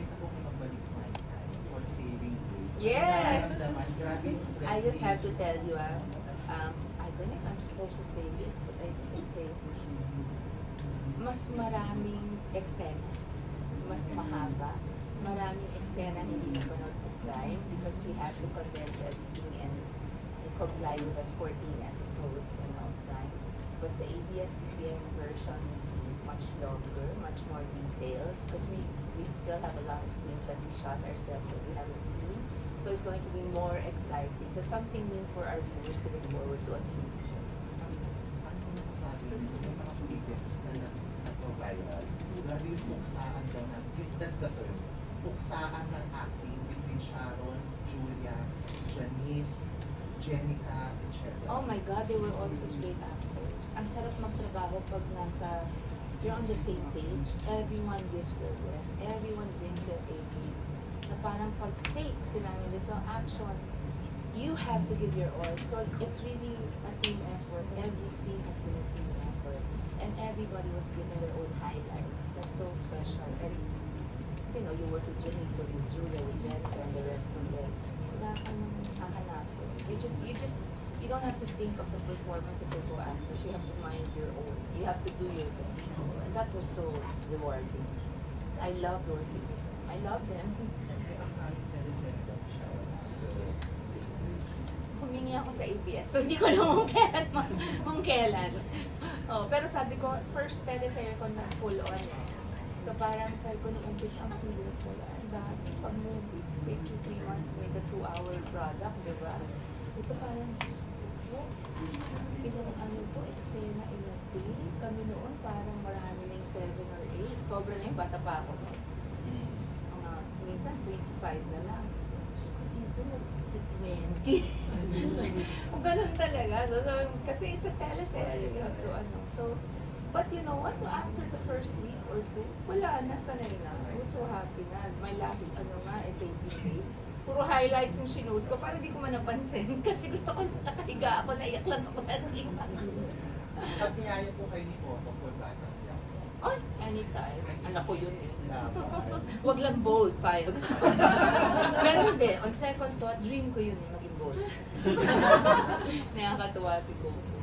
nakita ko kayo magbalik my time for saving grace. Yes! Grabe yung I just have to tell you, I don't know if I'm supposed to say this, but I think it says, mas maraming eksena, mas mahaba, maraming eksena hindi napanood sa Prime because we have to condense everything and comply with the 14 episodes and all time. But the ABS-CBN version much longer, much more detailed because we still have a lot of scenes that we shot ourselves that we haven't seen. So it's going to be more exciting. So something new for our viewers to look forward to on future. Ano masasabi nito yung mga tweets na nag-viral? Grabe yung puksaan daw na, that's the term, puksaan ng acting between Sharon, Julia, Janice, Jenica, etc. Oh my God, they were all such great actors. Ang sarap magtrabaho pag you're on the same page. Everyone gives their best. Everyone brings their A game. Na parang pag take sinabi nito, action, you have to give your all. So it's really a team effort. Every scene has been a team effort. And everybody was given their own highlights. That's so special. And you know, you work with Janice or with Julia, with Jenica, and the rest of them. Wala kang hahanapin. You don't have to think of the performance of the co-actors. You have to mind your own. You have to do your best. And that was so rewarding. I loved working with them. I love them. Ang aling teleserye daw siya Humingi ako sa ABS, so hindi ko alam kung kailan. Oh, pero sabi ko, first teleserye ko na full on. So parang sabi ko nung umpisa ang hirap ko. Ang dami pag movies. It takes you 3 months to make a 2-hour product, di ba? Ito parang ilang ano to, eksena, ilang day. Kami noon parang marami na yung 7 or 8. Sobra na yung bata pa ako. Minsan 3 to 5 na lang. Diyos ko dito, 20. Kung ganun talaga. So, kasi it's a teleserye, you have to So, but you know what? After the first week or 2, wala na, sanay na. I was so happy na. My last, taping days, puro highlights yung sinuot ko para di ko man napansin. Kasi gusto ko nakahiga ako, naiyak lang ako na iba. At niyaya po kayo ni Otto for Batang Young. Oh, anytime. Anak ko yun eh. Wag lang bold, payag. Pero hindi, on second thought, dream ko yun eh, maging bold. Nakakatuwa si Coco.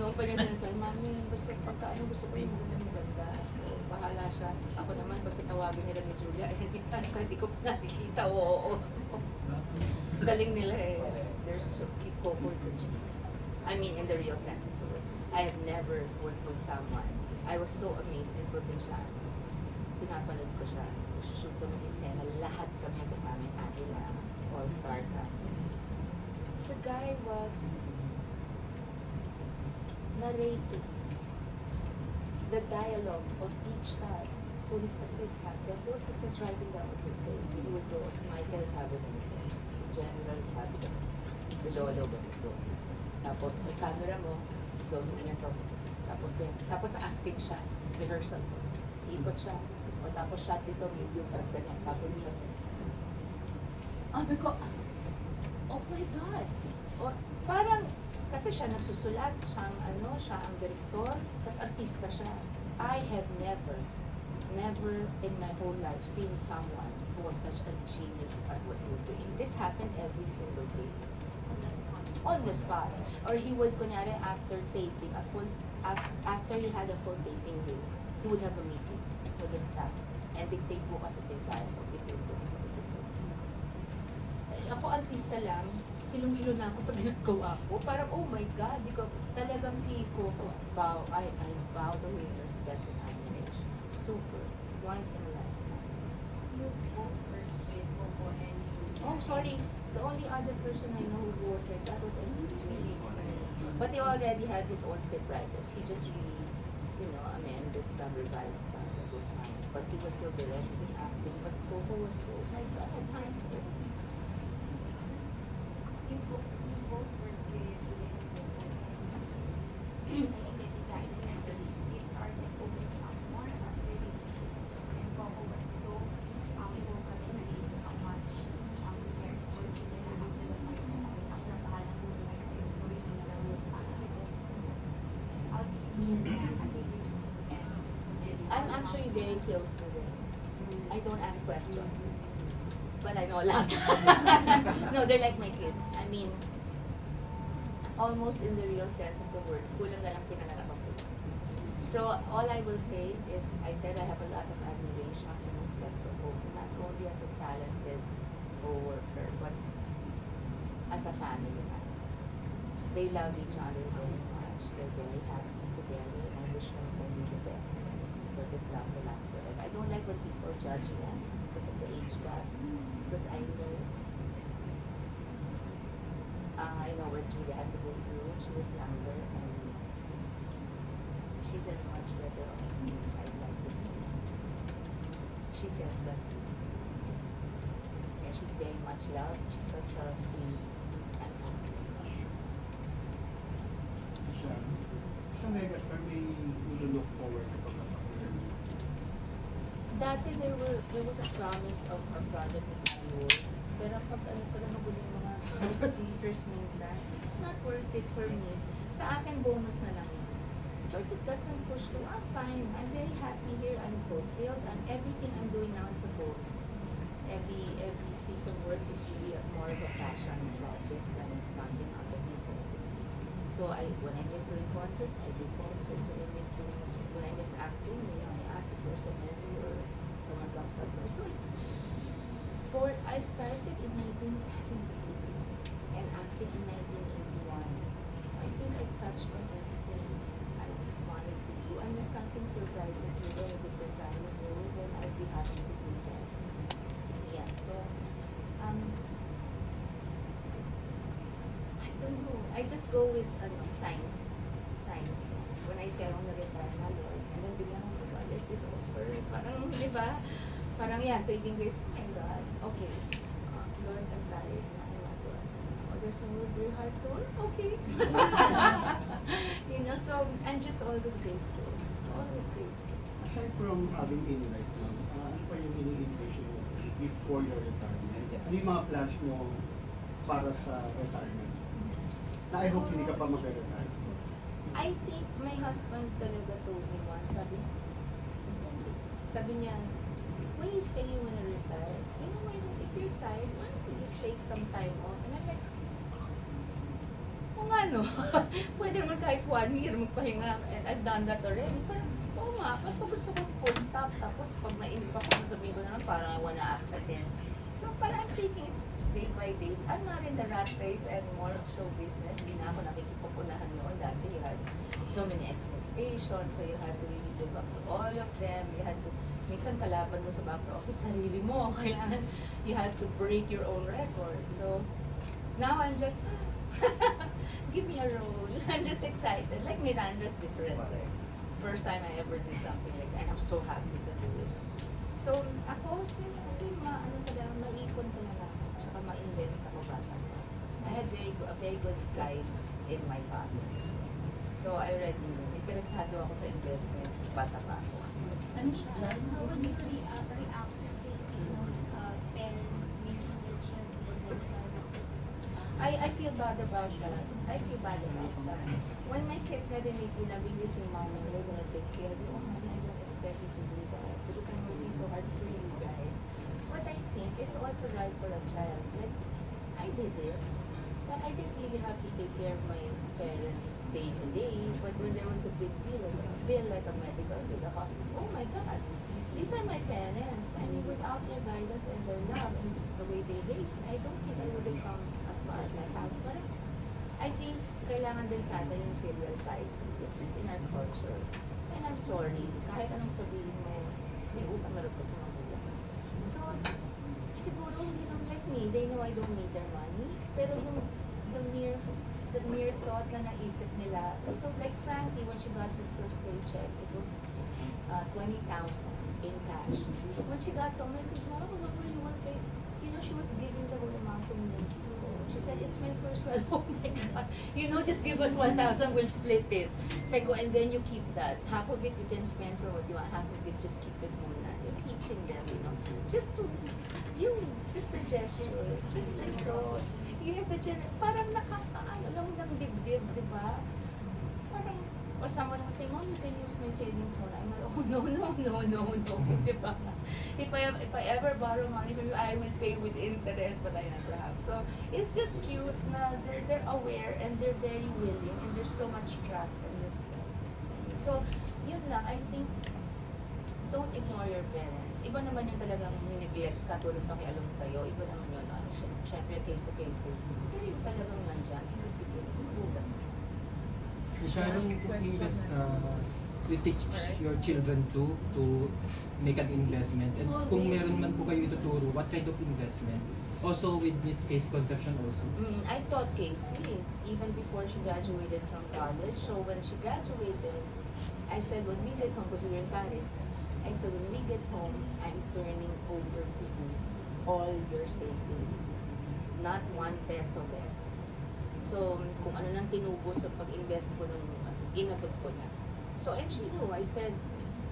Noong pa niya sinasabi, Mami, basta pagkaano gusto ko yung maganda. So, bahala siya. Ako naman, basta tawagin nila ni Julia, anytime ka, hindi ko pa nakikita, oo. Galing nila eh. There's Coco's a genius. I mean, in the real sense of the word. I have never worked with someone. I was so amazed in Provinciano. Pinapanood ko siya. Shoot kami ng eksena. Lahat kami kasama yung atin na all-star cast. The guy was narrating the dialogue of each star to his assistants. When those assistants writing down what they say, he would go, si Michael sabi ko, si General sabi ko, si Lolo ganito. Tapos, ang camera mo, close in to. Tapos acting siya, rehearsal. Ikot siya. O tapos shot dito, medium, tapos ganyan. Tapos siya. Sabi ko, oh my God. O, parang, kasi siya nagsusulat, siyang ang direktor, tapos artista siya. I have never in my whole life seen someone who was such a genius at what he was doing. This happened every single day. On the spot. Or he would, kunyari, after taping, after he had a full taping day, he would have a meeting with the staff. And they take bukas at yung dialogue. Ako artista lang, hilong-hilo na ako sa ginagawa ko. Parang, oh my God, talagang si Coco, I bow the way respect and admiration. Super. Once in a lifetime. Oh, sorry. The only other person I know who was like that was SPG. But he already had his own script writers. He just really, amended some revised stuff that was fine. But he was still directing, acting. But Coco was so, my God, handsome. You both were with it started opening up more after the and Coco was so vocal in how much their support nila after the fight after bahala mo na kayo gawin mo na I'll be here as a I'm actually very close to them. I don't ask questions. But I know a lot. No, they're like my kids. I mean, almost in the real sense of the word, kulang na lang pinanganak ko sila. So, all I will say is, I said I have a lot of admiration and respect for Hope, not only as a talented co-worker, but as a family man. They love each other very much. They're very happy together, and I wish them only the best for this love to last forever. I don't like when people judge them because of the age gap, because I know what Julia had to go through when she was younger, and she's in much better off. I'd like to say. She says that, yeah, she's very much loved. She's such a queen and happy. Siya, sa Megastar, may look forward to pagkakapag Dati there was a promise of a project in Hollywood, pero pag ano pala magulo yung mga producers minsan, it's not worth it for me. Sa akin, bonus na lang yun. So if it doesn't push through, I'm fine. I'm very happy here. I'm fulfilled. And everything I'm doing now is a bonus. Every piece of work is really more of a passion project than something out of necessity. So when I miss doing concerts, I do concerts. When I miss acting, I ask if there's a movie or someone comes up. So I started in 1970 and acting in 1981. So I think I've touched on everything I wanted to do. Unless something surprises me in a different kind of role, then I'd be happy to do that. Yeah. So I don't know. I just go with signs. When I say I want to retire na, Lord, and then biglang, oh my God, there's this offer. Parang, di ba? Parang yan, so eating grapes, oh my God, okay. Lord, I'm tired na, I want to. Oh, there's a word, your heart tour? Okay. So I'm just always grateful. Always grateful. Aside from having in right now, ano pa yung ini-envision mo before your retirement? Ano yung mga plans mo para sa retirement? Na I hope hindi ka pa mag-retire. I think my husband talaga told me once, sabi niya, when you say you want to retire, if you're tired, why don't you just take some time off? And I'm like, oo nga no, pwede naman kahit 1 year magpahinga, and I've done that already. Pero, oo nga, mas gusto ko full stop, tapos pag nainip ako, sasabihin ko naman, parang I wanna act again. So, parang I'm taking it day by day. I'm not in the rat race anymore of show business. Hindi na ako nakikipupunahan noon. Dati you had so many expectations, so you had to really live up to all of them. You had to, minsan kalaban mo sa box office, sarili mo. Kailangan, you had to break your own record. So, now I'm just, give me a role. I'm just excited. Like Miranda's different. First time I ever did something like that, and I'm so happy to do it. So, ako, kasi maipon talaga ako, tsaka ma-invest ako bata ko. I had a very good guide in my family. So, I already knew. Interesado ako sa investment, bata pa ako. Ano siya? How would you react to Filipinos, parents making their children I feel bad about that. When my kids na they make me nabigis yung mama, they're gonna take care of you. Oh, honey, I don't expect you to do that. Because I'm working so hard for you guys. But I think it's also right for a child. Like, I did it. But I didn't really have to take care of my parents day to day. But when there was a big bill like a medical bill, a hospital, oh my God, these are my parents. I mean, without their guidance and their love and the way they raised me, I don't think I would have come as far as I have. But I think kailangan din sa atin yung filial piety. It's just in our culture. And I'm sorry, kahit anong sabihin mo, may utang na rin ko sa magulang. So, siguro hindi lang like me, they know I don't need their money. Pero yung the mere thought na naisip nila. So like Frankie, when she got her first paycheck, it was 20,000 in cash. When she got home, I said, Mom, what were you want to pay? You know, she was giving the whole amount to me. She said, it's my first one. Oh my God. You know, just give us 1,000, we'll split it. So I go, and then you keep that. Half of it you can spend for what you want. Half of it, just keep it muna. You're teaching them, you know. Just the gesture. Just the thought. Yes, the gesture. Parang nakakaano lang ng dibdib, di ba? Parang, or someone would say, Mom, you can use my savings muna. I'm like, oh, no, di ba? if I ever borrow money from you, I will pay with interest, but I never have. So it's just cute na they're aware and they're very willing and there's so much trust and respect. So yun lang, I think don't ignore your parents. Iba naman yung talagang nineglect ka, tulad pakialam sa'yo. Iba naman yun. Siyempre, case-to-case basis. Pero yung talagang nandyan, magulang. Sharon, you teach your children to make an investment. And kung meron man po kayo ituturo, what kind of investment? Also with Miss Case Conception also. I taught Casey even before she graduated from college. So when she graduated, I said, when we get home, because we were in Paris, I said, when we get home, I'm turning over to you all your savings. Not 1 peso less. So, kung ano nang tinubo sa pag-invest ko nung inabot ko na. So, and she knew, I said,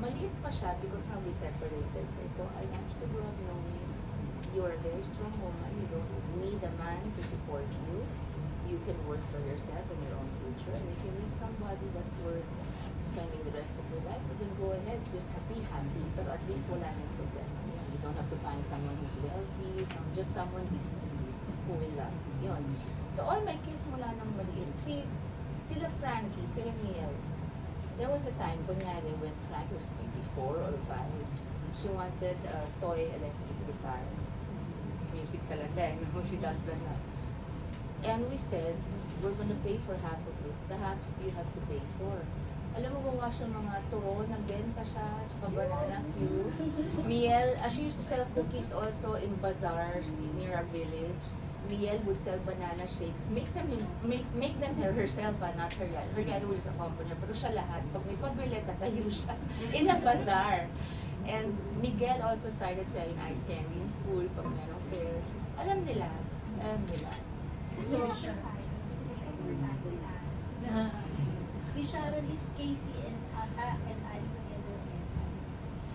maliit pa siya because how we separated. So, I want you to grow up knowing you're a very strong woman. You don't need a man to support you. You can work for yourself and your own future. And if you meet somebody that's worth spending the rest of your life, you can go ahead, just be happy. Pero at least wala nang problema. You don't have to find someone who's wealthy, just someone decent who will love you. Yun. So all my kids mula nang maliit, sila Frankie, sila Miel. There was a time, kunyari, when Frankie was maybe 4 or 5, she wanted a toy electric guitar. Music talaga, she does that now. And we said, we're gonna pay for half of it. The half you have to pay for. Alam mo, gawa siya mga turon, nagbenta siya, tsaka banana cue. Miel, she used to sell cookies also in bazaars near our village. Miel would sell banana shakes. Make them herself, not her dad. Her dad was a company, pero siya lahat. Pag may pabili, tatayo siya in a bazaar. And Miguel also started selling ice candy in school pag merong fair. Alam nila. So, Miss Sharon, is Casey and I together?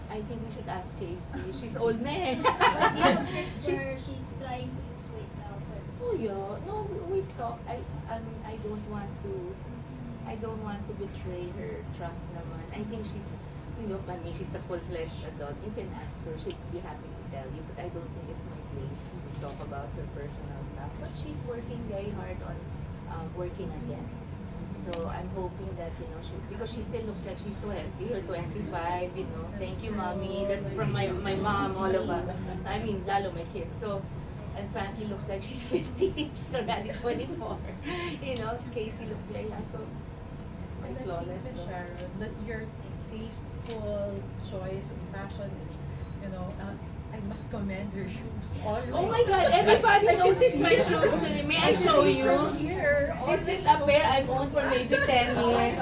I think we should ask Casey. She's old na eh. But the first where she's trying to lose weight now. Oh yeah. No, we've talked. I don't want to betray her trust naman. I think she's, she's a full-fledged adult. You can ask her. She'd be happy to tell you. But I don't think it's my place to talk about her personal stuff. But she's working very hard on working again. So I'm hoping that, because she still looks like she's 20 or 25, Thank you, mommy. That's from my mom, all of us. I mean, lalo my kids. So, and Frankie looks like she's 50. She's already 24. Casey looks very young. So, my flawless. Sharon, that your tasteful choice in fashion, I must commend your shoes. Always. Oh my God! Everybody noticed my shoes. May I show you? Here, This is a pair I've owned for maybe 10 years.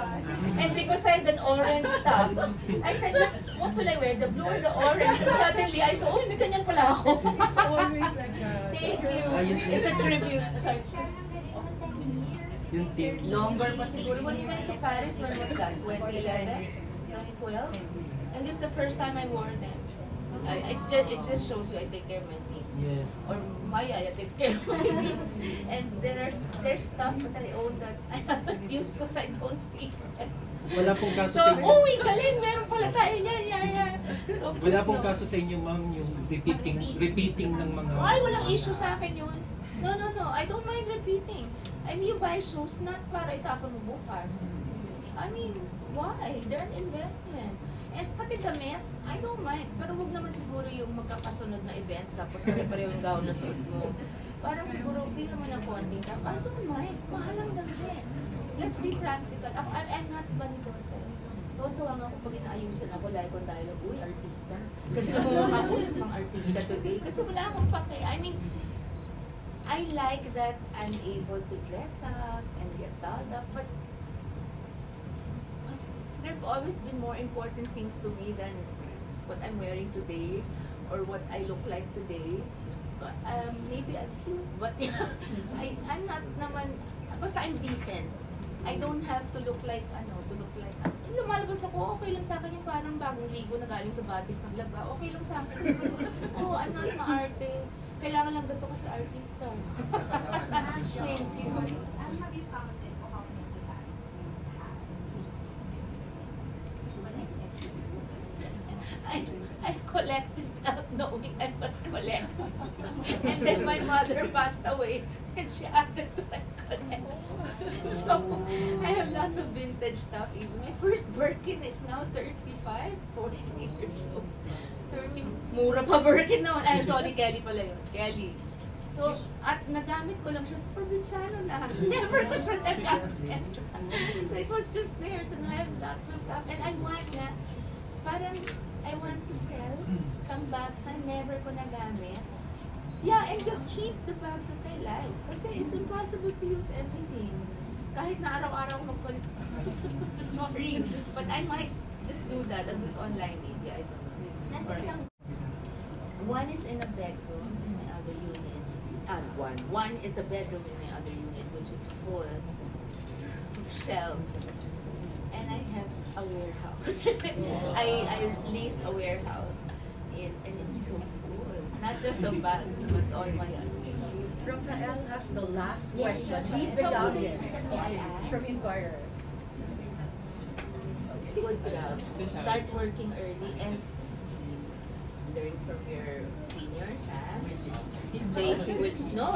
And because I had an orange top, I said, what will I wear? The blue or the orange? And suddenly I saw, may ganyan pala ako. It's always like that. Thank you. It's a tribute. Sorry. Yung tip. Longer pa siguro. When we went to Paris, when was that? 2011? 2012? And this is the first time I wore them. It just shows you I take care of my things. Yes. Or Maya takes care of my things. And there's stuff that I own that I haven't used because I don't see it. Wala pong kaso So, sa inyo. uy, galing! Meron pala tayo niyan, So, Wala pong kaso sa inyo, ma'am, yung repeating ng mga... Ay, walang issue sa akin yun. No. I don't mind repeating. I mean, you buy shoes not para itapon mo bukas. I mean, why? They're an investment. And pati damit, I don't mind. Pero huwag naman siguro yung magkakasunod na events tapos pare-pareho yung gown na suot mo. Parang siguro, bigyan mo ng konting tap. I don't mind. Mahal ang damit. Let's be practical. I'm not vanidosa. Tuwan-tuwa nga ako pag inaayusan ako, like kung dahil, uy, artista. Kasi namumukha ko pang artista today. Kasi wala akong pake. I mean, I like that I'm able to dress up and get dolled up, but there have always been more important things to me than what I'm wearing today or what I look like today. Maybe I'm cute, but I'm not naman, basta I'm decent. I don't have to look like, lumalabas ako, okay lang sa akin yung parang bagong ligo na galing sa batis ng laba, okay lang sa akin. Oh, I'm not maarte. Kailangan lang ganito ko sa artista. Thank you. Have you found it or how many times you have? I collected without knowing I was collect. And then my mother passed away and she added to my collection. So I have lots of vintage stuff. Even my first Birkin is now 35, 43 years old. 30, mura pa Birkin noon. Ay, sorry, Kelly pala yun. Kelly. So, at nagamit ko lang siya sa probinsyano na. Never ko siya nagamit. So it was just there. So now I have lots of stuff. And I want na, parang, I want to sell some bags na never ko nagamit. Yeah, and just keep the bags that I like. Kasi it's impossible to use everything. Kahit na araw-araw magpalit. Sorry. But I might just do that and with online media. I don't know. Nasa isang One is in a bedroom in my other unit. One is a bedroom in my other unit, which is full of shelves. And I have a warehouse. I lease a warehouse. And it's so full. Not just of bags, but all my other things. Rafael has the last Yes, question. He's yes. the youngest May I ask? from Inquirer. Good job. Start working early and learn from your seniors, JC would no,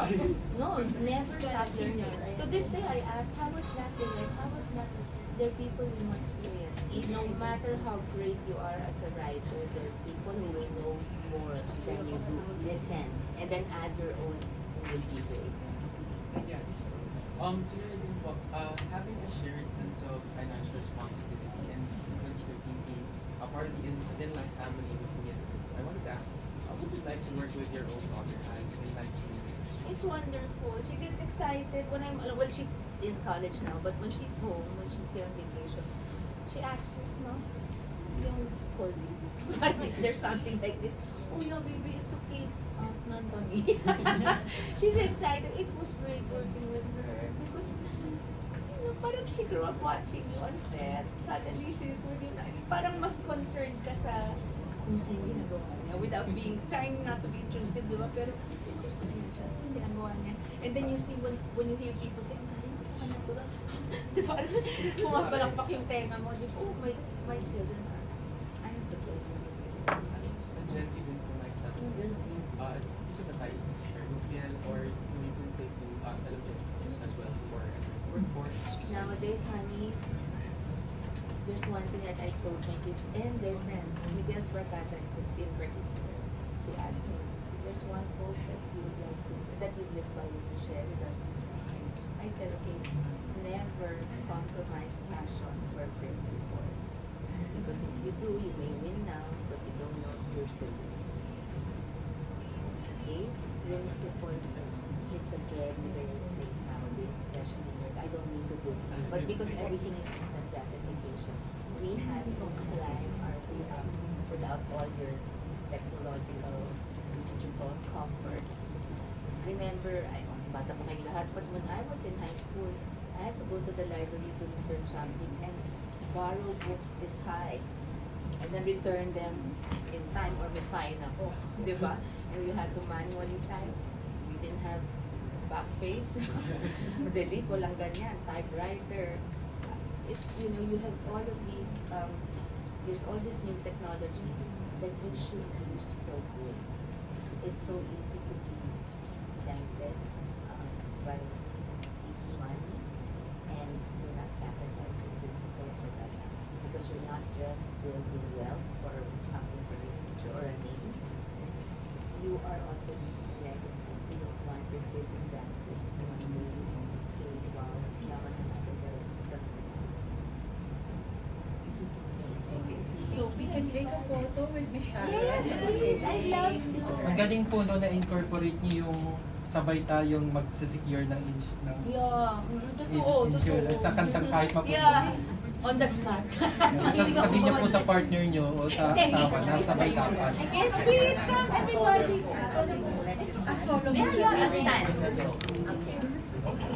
never stop learning. To this day I ask, how was that day? Like, how was that? There are people with more experience. No matter how great you are as a writer, there are people who will know more than you do. Listen and then add your own and you'll be great. Yeah. Siguro din po, having a shared sense of financial responsibility and continually being a part of the in-life family with me. I wanted to ask, what's it like to work with your own daughter as in-life family? It's wonderful. She gets excited when well, she's in college now, but when she's home, when she's here on vacation, she asks me, yung cold. If there's something like this, oh yeah, baby, it's okay. None for me. She's excited. It was great working with her because, parang she grew up watching you on set. Suddenly, she's with you. Parang mas concerned ka sa kung saan ginagawa niya without trying not to be intrusive, di ba? Pero, gusto niya siya. Ginagawa niya. And then you see when you hear people say, ang galing, ang natural. Di ba? Pumapalakpak yung tenga mo. Di ba? Oh, my children are, I have the place. Gen Z din po my son. Sympathize with Sherwoodian or you can say to television as well for workforce. Nowadays, honey, there's one thing that I told my kids and their friends, Miguel Barcata in particular. They asked me, there's one quote that you would like to, that you live by with to share with us. I said, okay, never compromise passion for principle. Because if you do, you may win now, but you don't know you're still losing. Okay? Principle first. It's a very, very big nowadays, especially in work. I don't mean to this, but because everything is instant gratification, we have to climb our way up without all your technological, comforts. Remember, bata pa kayong lahat, but when I was in high school, I had to go to the library to research something and borrow books this high and then return them in time or may fine ako, di ba? And you had to manually type. We didn't have backspace. Delete, walang ganyan. Typewriter. It's, you have all of these, there's all this new technology that you should use for good. It's so easy to be tempted by easy money and do not sacrifice your principles for that. Because you're not just building wealth for something for the future or a name. You are also leaving a legacy. You don't want your kids and grandkids to one day say, wow, yaman na natin pero So we can take a photo with Miss Sharon. Yes, please. I love you. Ang galing po no na incorporate niyo yung sabay tayong magsasecure ng Yeah. Totoo. insurance sa kantang kahit mapupunta. Yeah. On the spot. Sabihin niyo po sa partner niyo o sa asawa na sabay dapat. Yes, please come everybody. A solo Yeah, stand. Okay.